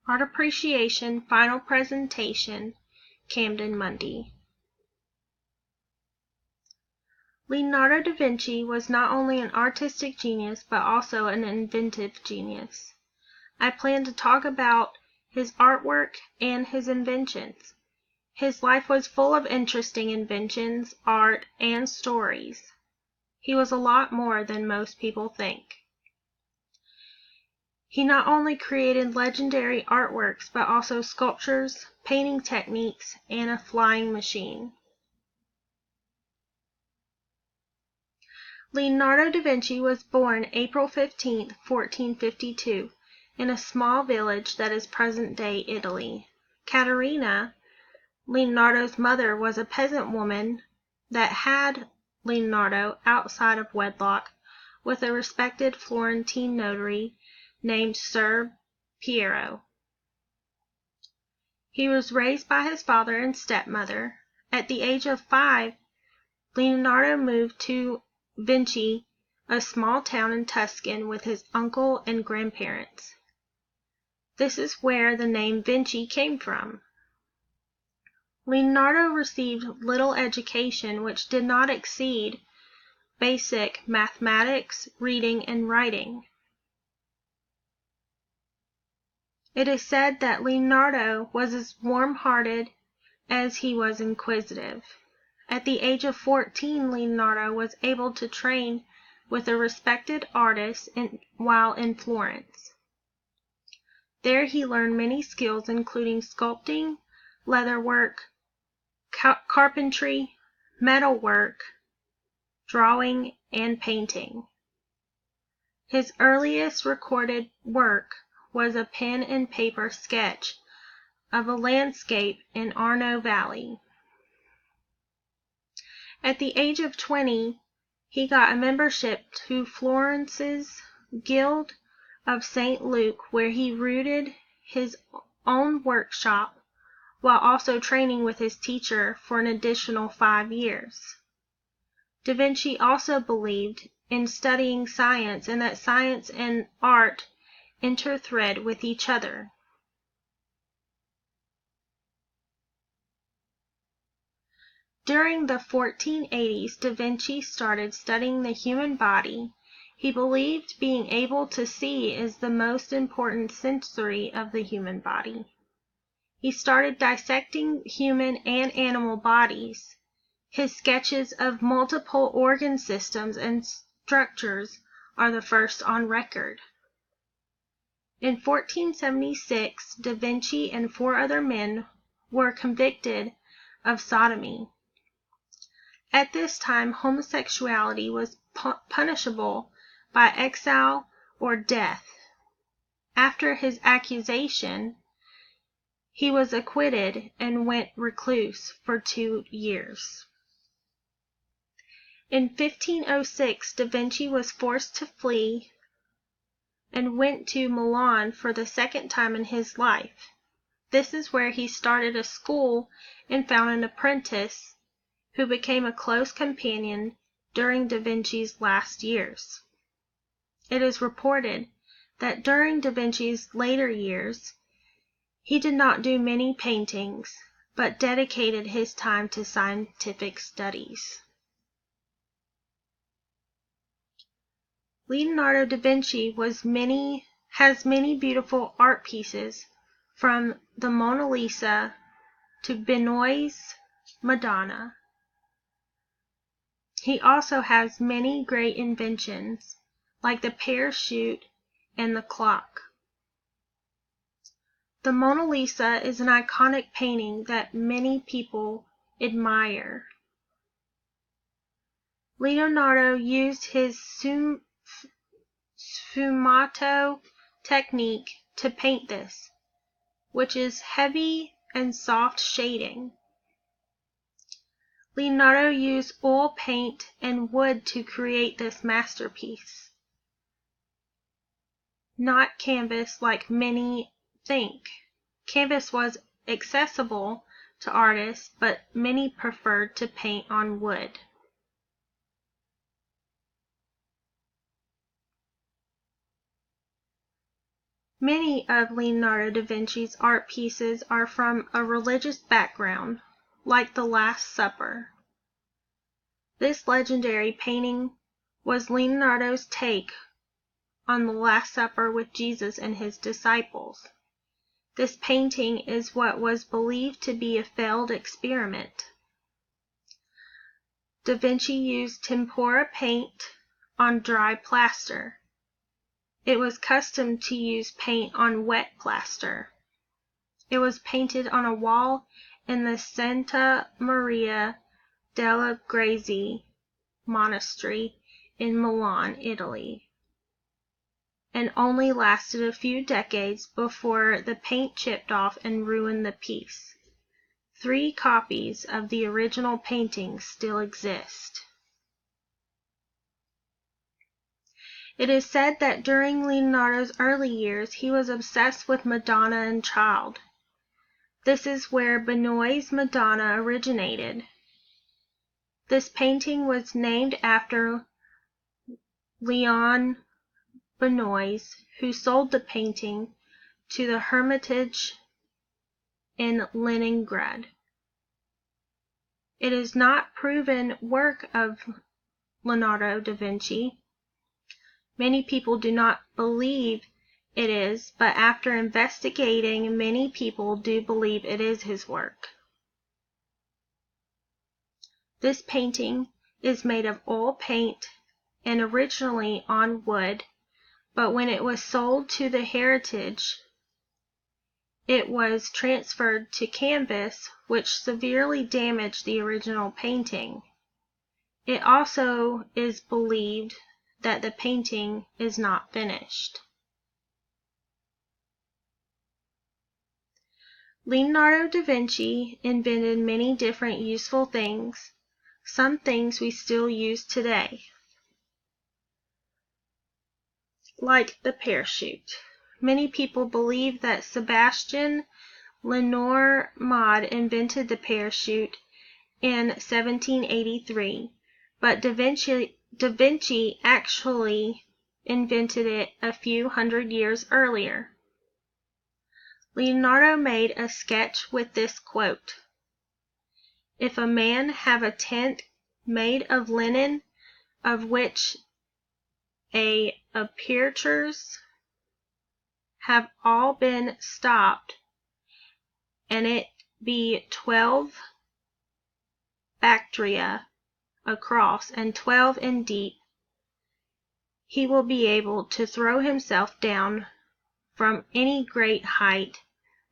Art Appreciation Final Presentation, Camden, Monday. Leonardo da Vinci was not only an artistic genius, but also an inventive genius. I plan to talk about his artwork and his inventions. His life was full of interesting inventions, art, and stories. He was a lot more than most people think. He not only created legendary artworks, but also sculptures, painting techniques, and a flying machine. Leonardo da Vinci was born April 15, 1452, in a small village that is present-day Italy. Caterina, Leonardo's mother, was a peasant woman that had Leonardo outside of wedlock with a respected Florentine notary named Ser Piero. He was raised by his father and stepmother. At the age of 5, Leonardo moved to Vinci, a small town in Tuscany, with his uncle and grandparents. This is where the name Vinci came from. Leonardo received little education, which did not exceed basic mathematics, reading, and writing. It is said that Leonardo was as warm-hearted as he was inquisitive. At the age of 14, Leonardo was able to train with a respected artist while in Florence. There he learned many skills, including sculpting, leatherwork, carpentry, metalwork, drawing, and painting. His earliest recorded work was a pen and paper sketch of a landscape in Arno Valley. At the age of 20, he got a membership to Florence's Guild of St. Luke, where he rooted his own workshop while also training with his teacher for an additional 5 years. Da Vinci also believed in studying science and that science and art interthread with each other. During the 1480s, Da Vinci started studying the human body. He believed being able to see is the most important sensory of the human body. He started dissecting human and animal bodies. His sketches of multiple organ systems and structures are the first on record. In 1476, Da Vinci and 4 other men were convicted of sodomy. At this time, homosexuality was punishable by exile or death. After his accusation, he was acquitted and went recluse for 2 years. In 1506, Da Vinci was forced to flee and went to Milan for the second time in his life. This is where he started a school and found an apprentice who became a close companion during Da Vinci's last years. It is reported that during Da Vinci's later years, he did not do many paintings, but dedicated his time to scientific studies. Leonardo da Vinci has many beautiful art pieces, from the Mona Lisa to Benoit's Madonna. He also has many great inventions, like the parachute and the clock. The Mona Lisa is an iconic painting that many people admire. Leonardo used his sfumato technique to paint this, which is heavy and soft shading. Leonardo used oil paint and wood to create this masterpiece, not canvas like many think. Canvas was accessible to artists, but many preferred to paint on wood. Many of Leonardo da Vinci's art pieces are from a religious background, like the Last Supper. This legendary painting was Leonardo's take on the Last Supper with Jesus and his disciples. This painting is what was believed to be a failed experiment. Da Vinci used tempera paint on dry plaster. It was custom to use paint on wet plaster. It was painted on a wall in the Santa Maria delle Grazie monastery in Milan, Italy, and only lasted a few decades before the paint chipped off and ruined the piece. 3 copies of the original painting still exist. It is said that during Leonardo's early years, he was obsessed with Madonna and Child. This is where Benoit's Madonna originated. This painting was named after Leon Benoit, who sold the painting to the Hermitage in Leningrad. It is not proven work of Leonardo da Vinci. Many people do not believe it is, but after investigating, many people do believe it is his work. This painting is made of oil paint and originally on wood, but when it was sold to the Heritage, it was transferred to canvas, which severely damaged the original painting. It also is believed that the painting is not finished. Leonardo da Vinci invented many different useful things, some things we still use today, like the parachute. Many people believe that Sebastian Lenormand invented the parachute in 1783, but Da Vinci actually invented it a few hundred years earlier. Leonardo made a sketch with this quote: "If a man have a tent made of linen, of which apertures have all been stopped, and it be 12 bacteria across and 12 in deep, he will be able to throw himself down from any great height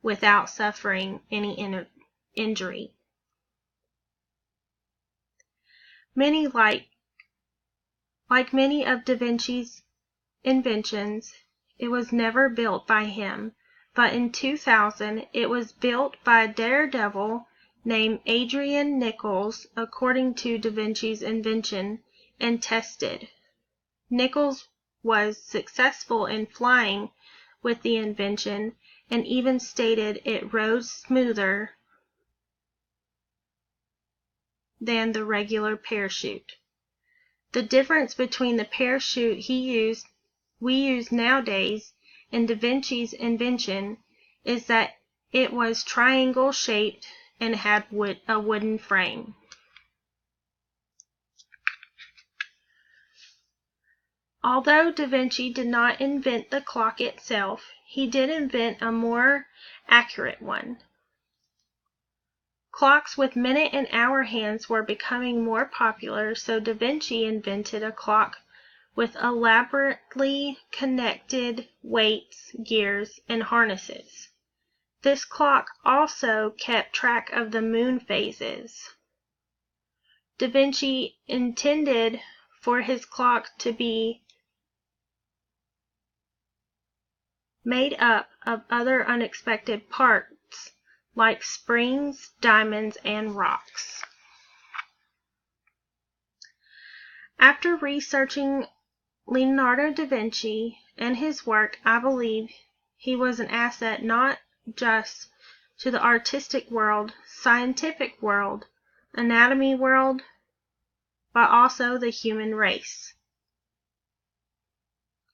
without suffering any injury." Like many of Da Vinci's inventions, it was never built by him, but in 2000 it was built by a daredevil named Adrian Nichols according to Da Vinci's invention and tested. Nichols was successful in flying with the invention and even stated it rode smoother than the regular parachute. The difference between the parachute we use nowadays and Da Vinci's invention is that it was triangle shaped and had a wooden frame. Although Da Vinci did not invent the clock itself, he did invent a more accurate one. Clocks with minute and hour hands were becoming more popular, so Da Vinci invented a clock with elaborately connected weights, gears, and harnesses. This clock also kept track of the moon phases. Da Vinci intended for his clock to be made up of other unexpected parts like springs, diamonds, and rocks. After researching Leonardo da Vinci and his work, I believe he was an asset not just to the artistic world, scientific world, anatomy world, but also the human race.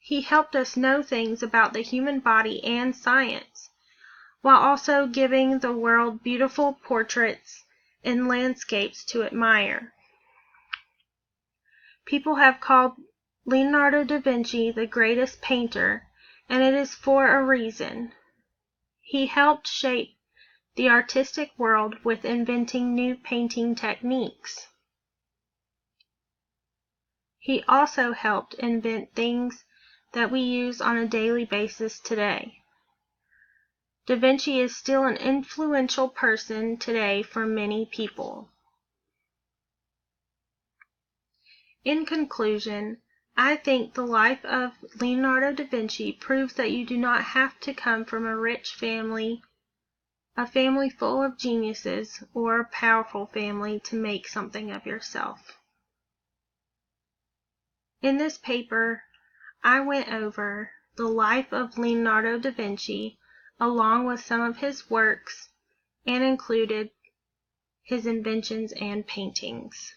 He helped us know things about the human body and science, while also giving the world beautiful portraits and landscapes to admire. People have called Leonardo da Vinci the greatest painter, and it is for a reason. He helped shape the artistic world with inventing new painting techniques. He also helped invent things that we use on a daily basis today. Da Vinci is still an influential person today for many people. In conclusion, I think the life of Leonardo da Vinci proves that you do not have to come from a rich family, a family full of geniuses, or a powerful family to make something of yourself. In this paper, I went over the life of Leonardo da Vinci along with some of his works and included his inventions and paintings.